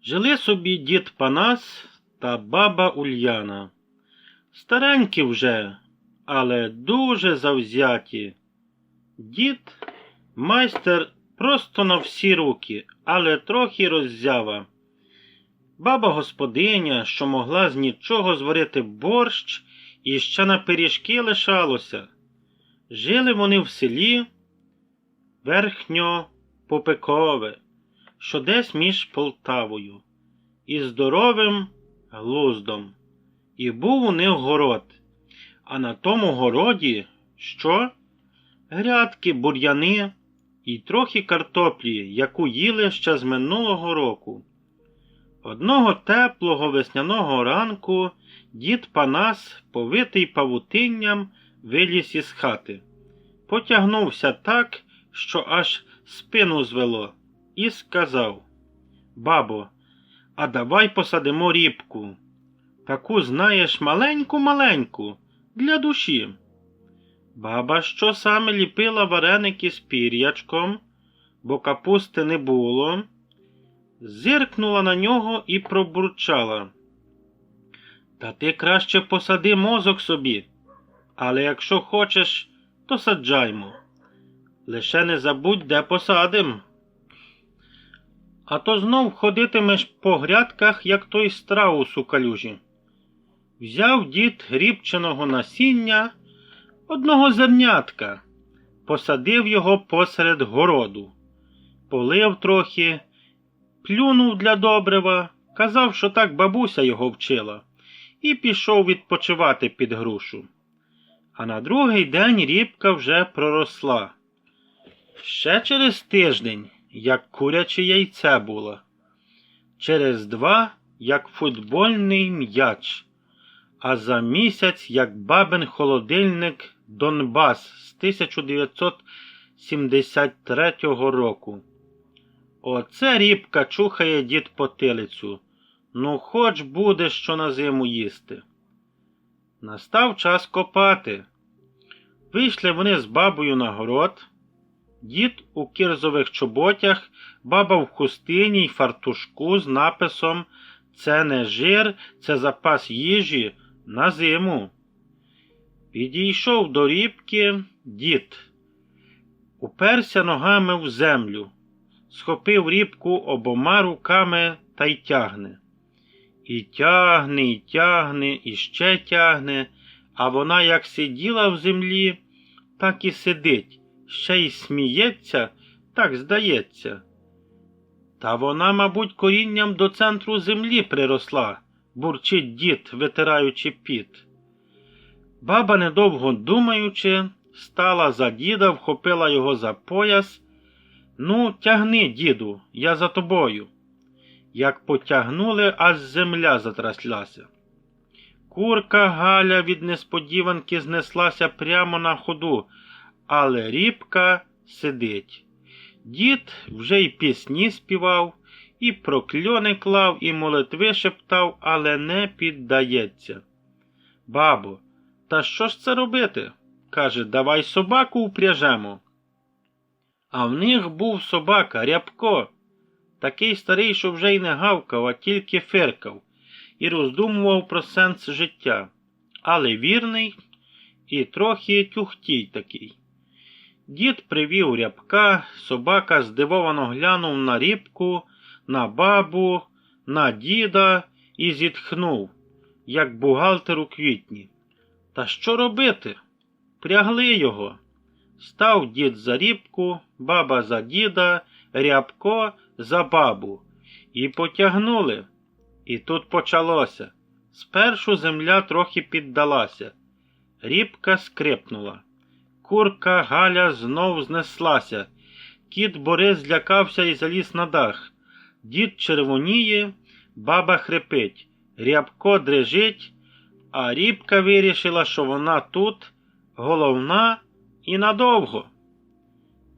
Жили собі дід Панас та баба Ульяна. Старенькі вже, але дуже завзяті. Дід – майстер просто на всі руки, але трохи роззява. Баба господиня, що могла з нічого зварити борщ і ще на пиріжки лишалося. Жили вони в селі Верхньопопекове, що десь між Полтавою і здоровим Глуздом. І був у них город. А на тому городі що? Грядки, бур'яни і трохи картоплі, яку їли ще з минулого року. Одного теплого весняного ранку дід Панас, повитий павутинням, виліз із хати. Потягнувся так, що аж спину звело, і сказав: «Бабо, а давай посадимо ріпку. Таку, знаєш, маленьку-маленьку, для душі». Баба, що саме ліпила вареники з пір'ячком, бо капусти не було, зиркнула на нього і пробурчала: «Та ти краще посади мозок собі, але якщо хочеш, то саджаймо. Лише не забудь, де посадим. А то знов ходитимеш по грядках, як той страус у калюжі». Взяв дід ріпченого насіння, одного зернятка, посадив його посеред городу, полив трохи, плюнув для добрива, казав, що так бабуся його вчила, і пішов відпочивати під грушу. А на другий день ріпка вже проросла. Ще через тиждень, як куряче яйце було. Через 2, як футбольний м'яч. А за місяць, як бабин холодильник Донбас з 1973 року. Оце ріпка чухає дід потилицю. Ну, хоч буде що на зиму їсти. Настав час копати. Вийшли вони з бабою на город. Дід у кирзових чоботях, баба в хустині й фартушку з написом «Це не жир, це запас їжі на зиму». Підійшов до рібки дід. Уперся ногами в землю, схопив рібку обома руками та й тягне. І тягне, і ще тягне, а вона як сиділа в землі, так і сидить, ще й сміється, так здається. Та вона, мабуть, корінням до центру землі приросла, бурчить дід, витираючи піт. Баба, недовго думаючи, стала за діда, вхопила його за пояс. «Ну, тягни, діду, я за тобою». Як потягнули, аж земля затряслася. Курка Галя від несподіванки знеслася прямо на ходу, але рібка сидить. Дід вже й пісні співав, і прокльони клав, і молитви шептав, але не піддається. «Бабо, та що ж це робити?» Каже: «Давай собаку упряжемо». А в них був собака Рябко, такий старий, що вже й не гавкав, а тільки фиркав, і роздумував про сенс життя, але вірний і трохи тюхтій такий. Дід привів Рябка, собака здивовано глянув на рібку, на бабу, на діда і зітхнув, як бухгалтер у квітні. Та що робити? Прягли його. Став дід за рібку, баба за діда, Рябко за бабу. І потягнули. І тут почалося. Спершу земля трохи піддалася. Рібка скрипнула. Курка Галя знов знеслася. Кіт Борис злякався і заліз на дах. Дід червоніє, баба хрипить, Рябко дрижить, а рібка вирішила, що вона тут головна і надовго.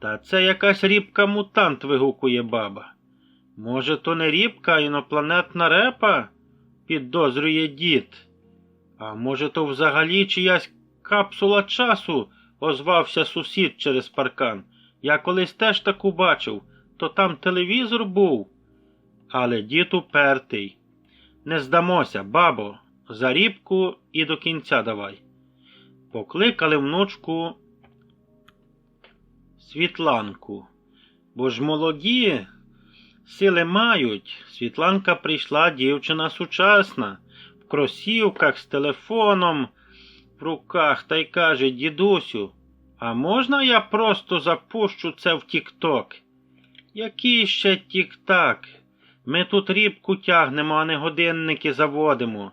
«Та це якась рібка-мутант», вигукує баба. «Може, то не рібка, а інопланетна репа?» підозрює дід. «А може, то взагалі чиясь капсула часу?» озвався сусід через паркан. «Я колись теж таку бачив, то там телевізор був». Але дід упертий. Не здамося, бабо, за рібку і до кінця давай. Покликали внучку Світланку. Бо ж молоді сили мають. Світланка прийшла дівчина сучасна, в кросівках з телефоном в руках, та й каже: дідусю, а можна я просто запущу це в тік-ток? Який ще тік-так? Ми тут рібку тягнемо, а не годинники заводимо.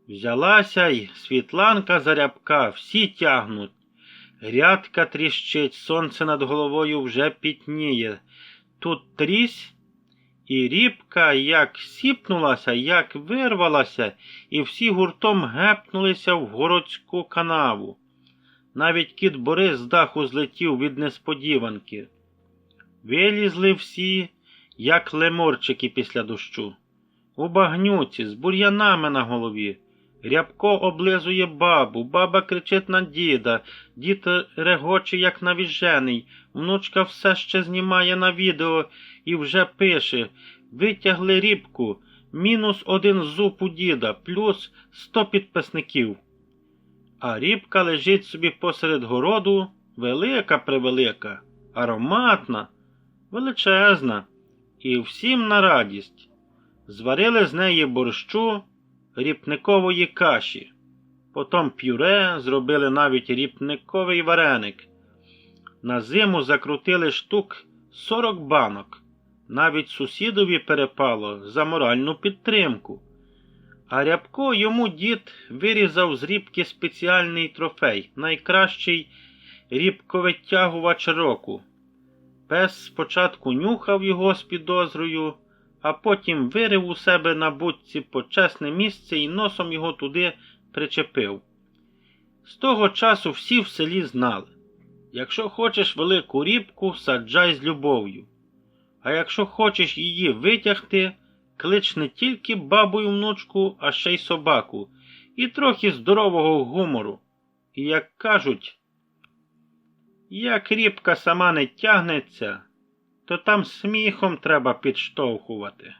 Взялася й Світланка за рябка, всі тягнуть. Грядка тріщить, сонце над головою вже пітніє. Тут трісь, і рібка як сіпнулася, як вирвалася, і всі гуртом гепнулися в городську канаву. Навіть кіт Борис з даху злетів від несподіванки. Вилізли всі, як лемурчики після дощу. У багнюці, з бур'янами на голові. Рябко облизує бабу, баба кричить на діда, дід регоче, як навіжений, внучка все ще знімає на відео і вже пише: витягли рібку, -1 зуб у діда, плюс 100 підписників. А рібка лежить собі посеред городу, велика-превелика, ароматна, величезна, і всім на радість. Зварили з неї борщу, ріпникової каші. Потім пюре, зробили навіть ріпниковий вареник. На зиму закрутили штук 40 банок. Навіть сусідові перепало за моральну підтримку. А Рябко йому дід вирізав з рібки спеціальний трофей, найкращий рібковитягувач року. Пес спочатку нюхав його з підозрою, а потім вирив у себе на будці почесне місце і носом його туди причепив. З того часу всі в селі знали: якщо хочеш велику рібку, саджай з любов'ю. А якщо хочеш її витягти, клич не тільки бабу і внучку, а ще й собаку. І трохи здорового гумору. І як кажуть, як рібка сама не тягнеться, то там сміхом треба підштовхувати.